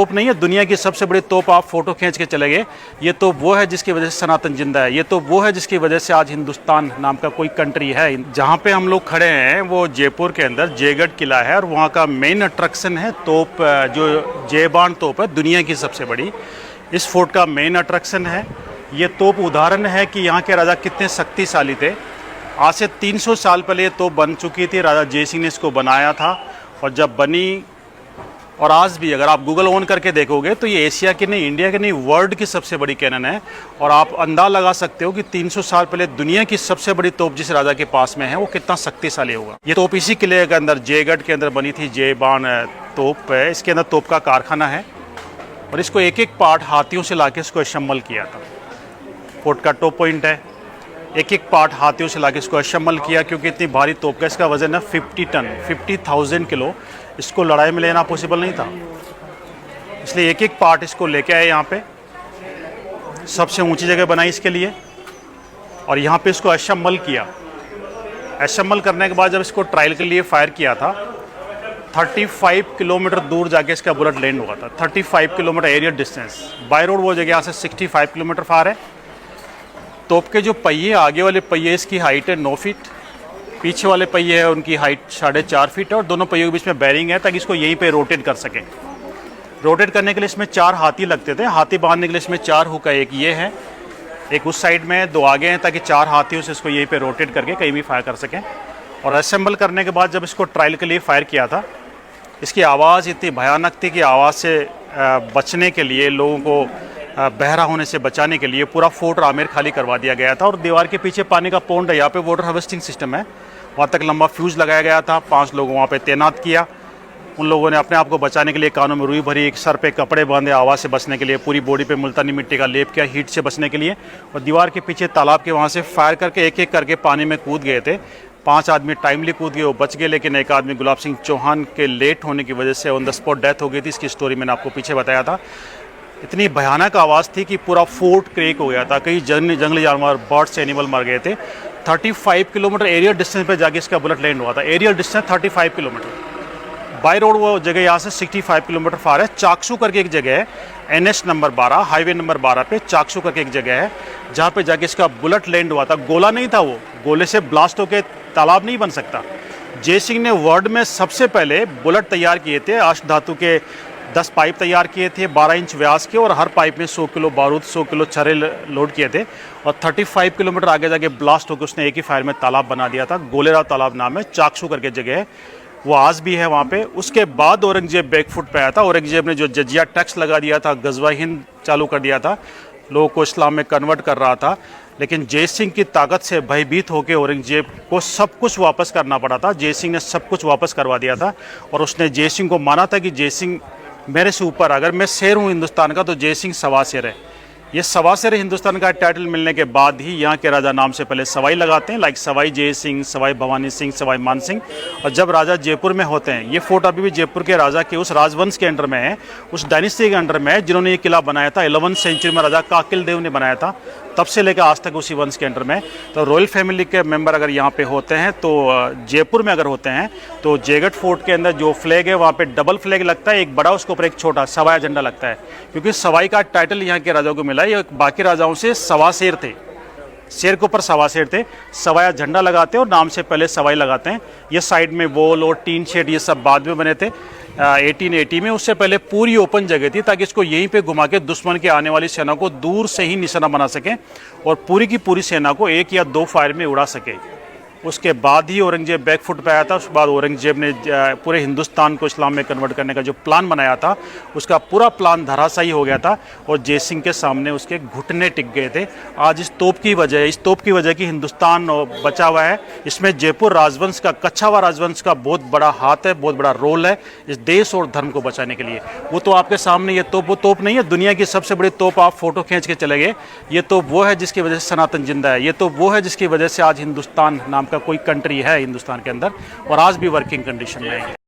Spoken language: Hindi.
तोप नहीं है, दुनिया की सबसे बड़ी तोप। आप फोटो खींच के चले गए। ये तोप वो है जिसकी वजह से सनातन जिंदा है। ये तोप वो है जिसकी वजह से आज हिंदुस्तान नाम का कोई कंट्री है। जहाँ पे हम लोग खड़े हैं वो जयपुर के अंदर जयगढ़ किला है और वहाँ का मेन अट्रैक्शन है तोप, जो जयबान तोप है, दुनिया की सबसे बड़ी। इस फोर्ट का मेन अट्रैक्शन है। ये तोप उदाहरण है कि यहाँ के राजा कितने शक्तिशाली थे। आज से 300 साल पहले ये तोप बन चुकी थी। राजा जय सिंह ने इसको बनाया था और जब बनी, और आज भी अगर आप गूगल ऑन करके देखोगे तो ये एशिया की नहीं, इंडिया की नहीं, वर्ल्ड की सबसे बड़ी कैनन है। और आप अंदाज़ा लगा सकते हो कि 300 साल पहले दुनिया की सबसे बड़ी तोप जिस राजा के पास में है वो कितना शक्तिशाली होगा। ये तोप इसी किले के अंदर जयगढ़ के अंदर बनी थी। जयबान तोप है, इसके अंदर तोप का कारखाना है और इसको एक एक पार्ट हाथियों से लाके इसको असेंबल किया था। फोर्ट का टॉप पॉइंट है। एक एक पार्ट हाथियों से लाके इसको असेंबल किया क्योंकि इतनी भारी तोप का इसका वजन है 50 टन, 50,000 किलो। इसको लड़ाई में लेना पॉसिबल नहीं था, इसलिए एक एक पार्ट इसको लेके आए यहाँ पे। सबसे ऊंची जगह बनाई इसके लिए और यहाँ पे इसको असेंबल किया। असेंबल करने के बाद जब इसको ट्रायल के लिए फायर किया था, 35 किलोमीटर दूर जाके इसका बुलेट लैंड हुआ था। 35 kilometre aerial distance. By road वो जगह यहाँ से 65 किलोमीटर फार है। तोप के जो पहिए, आगे वाले पहिए इसकी हाइट है 9 फीट, पीछे वाले पहिए है उनकी हाइट 4.5 फीट है और दोनों पहियों के बीच में बैरिंग है ताकि इसको यहीं पे रोटेट कर सकें। रोटेट करने के लिए इसमें 4 हाथी लगते थे। हाथी बांधने के लिए इसमें 4 हुक है। एक ये है, एक उस साइड में, 2 आगे हैं ताकि 4 हाथियों से इसको यहीं पे रोटेट करके कहीं भी फायर कर सकें। और असेंबल करने के बाद जब इसको ट्रायल के लिए फायर किया था, इसकी आवाज़ इतनी भयानक थी कि आवाज़ से बचने के लिए, लोगों को बहरा होने से बचाने के लिए पूरा फोर्ट आमेर खाली करवा दिया गया था। और दीवार के पीछे पानी का पॉन्ड है, यहाँ पे वाटर हार्वेस्टिंग सिस्टम है। वहाँ तक लंबा फ्यूज़ लगाया गया था। 5 लोगों वहाँ पे तैनात किया। उन लोगों ने अपने आप को बचाने के लिए कानों में रुई भरी, एक सर पे कपड़े बांधे आवाज़ से बचने के लिए, पूरी बॉडी पे मुल्तानी मिट्टी का लेप किया हीट से बचने के लिए। और दीवार के पीछे तालाब के वहाँ से फायर करके एक एक करके पानी में कूद गए थे। 5 आदमी टाइमली कूद गए, वो बच गए, लेकिन एक आदमी गुलाब सिंह चौहान के लेट होने की वजह से ऑन द स्पॉट डेथ हो गई थी। इसकी स्टोरी मैंने आपको पीछे बताया था। इतनी भयानक आवाज़ थी कि पूरा फोर्ट क्रेक हो गया था। कई जंगली जानवर, बर्ड्स, एनिमल मर गए थे। 35 किलोमीटर एरियल डिस्टेंस पे जाके इसका बुलेट लैंड हुआ था। Aerial distance 35 kilometre. By road वो जगह यहाँ से 65 किलोमीटर फार है। चाकसू करके एक जगह है, NH नंबर 12, हाईवे नंबर 12 पे चाकसू करके एक जगह है जहाँ पे जाके इसका बुलेट लैंड हुआ था। गोला नहीं था वो, गोले से ब्लास्ट होकर तालाब नहीं बन सकता। जय सिंह ने वर्ल्ड में सबसे पहले बुलेट तैयार किए थे। अष्ट धातु के 10 पाइप तैयार किए थे 12 इंच व्यास के, और हर पाइप में 100 किलो बारूद, 100 किलो छर्रे लोड किए थे। और 35 किलोमीटर आगे जाके ब्लास्ट होकर उसने एक ही फायर में तालाब बना दिया था। गोलेराव तालाब नाम है, चाकसू करके जगह है, वो आज भी है वहाँ पे। उसके बाद औरंगजेब बैकफुट पे आया था। औरंगजेब ने जो जजिया टैक्स लगा दिया था, गजवा हिंद चालू कर दिया था, लोगों को इस्लाम में कन्वर्ट कर रहा था। लेकिन जय सिंह की ताकत से भयभीत होकर औरंगजेब को सब कुछ वापस करना पड़ा था। जय सिंह ने सब कुछ वापस करवा दिया था और उसने जय सिंह को माना था कि जय सिंह मेरे से ऊपर, अगर मैं शेर हूँ हिंदुस्तान का तो जय सिंह सवा शेर है। ये सवा शेर हिंदुस्तान का टाइटल मिलने के बाद ही यहाँ के राजा नाम से पहले सवाई लगाते हैं, लाइक सवाई जय सिंह, सवाई भवानी सिंह, सवाई मान सिंह। और जब राजा जयपुर में होते हैं, ये फोर्ट अभी भी जयपुर के राजा के उस राजवंश के अंडर में है, उस डायनेस्टी के अंडर में है जिन्होंने ये किला बनाया था। 11वीं सेंचुरी में राजा काकिल देव ने बनाया था, तब से लेकर आज तक उसी वंश के अंडर में। तो रॉयल फैमिली के मेंबर अगर यहाँ पे होते हैं तो जयपुर में अगर होते हैं तो जयगढ़ फोर्ट के अंदर जो फ्लैग है वहाँ पे डबल फ्लैग लगता है, एक बड़ा उसके ऊपर एक छोटा सवाया झंडा लगता है, क्योंकि सवाई का टाइटल यहाँ के राजाओं को मिला है। ये बाकी राजाओं से सवा शेर थे, शेर के ऊपर सवा शेर थे। सवाया झंडा लगाते हैं और नाम से पहले सवाई लगाते हैं। ये साइड में वॉल और टीन शेड ये सब बाद में बने थे 1880 में। उससे पहले पूरी ओपन जगह थी ताकि इसको यहीं पे घुमा के दुश्मन के आने वाली सेना को दूर से ही निशाना बना सकें और पूरी की पूरी सेना को 1 या 2 फायर में उड़ा सके। उसके बाद ही औरंगजेब बैकफुट पे आया था। उसके बाद औरंगजेब ने पूरे हिंदुस्तान को इस्लाम में कन्वर्ट करने का जो प्लान बनाया था, उसका पूरा प्लान धराशायी हो गया था और जय सिंह के सामने उसके घुटने टिक गए थे। आज इस तोप की वजह की हिंदुस्तान बचा हुआ है। इसमें जयपुर राजवंश का, कच्छावा राजवंश का बहुत बड़ा हाथ है, बहुत बड़ा रोल है इस देश और धर्म को बचाने के लिए। वो तो आपके सामने ये तोप, वो तोप नहीं है, दुनिया की सबसे बड़ी तोप। आप फोटो खींच के चले गए। ये तोप वो है जिसकी वजह से सनातन जिंदा है। ये तोप वो है जिसकी वजह से आज हिंदुस्तान नाम का कोई कंट्री है हिंदुस्तान के अंदर और आज भी वर्किंग कंडीशन में है।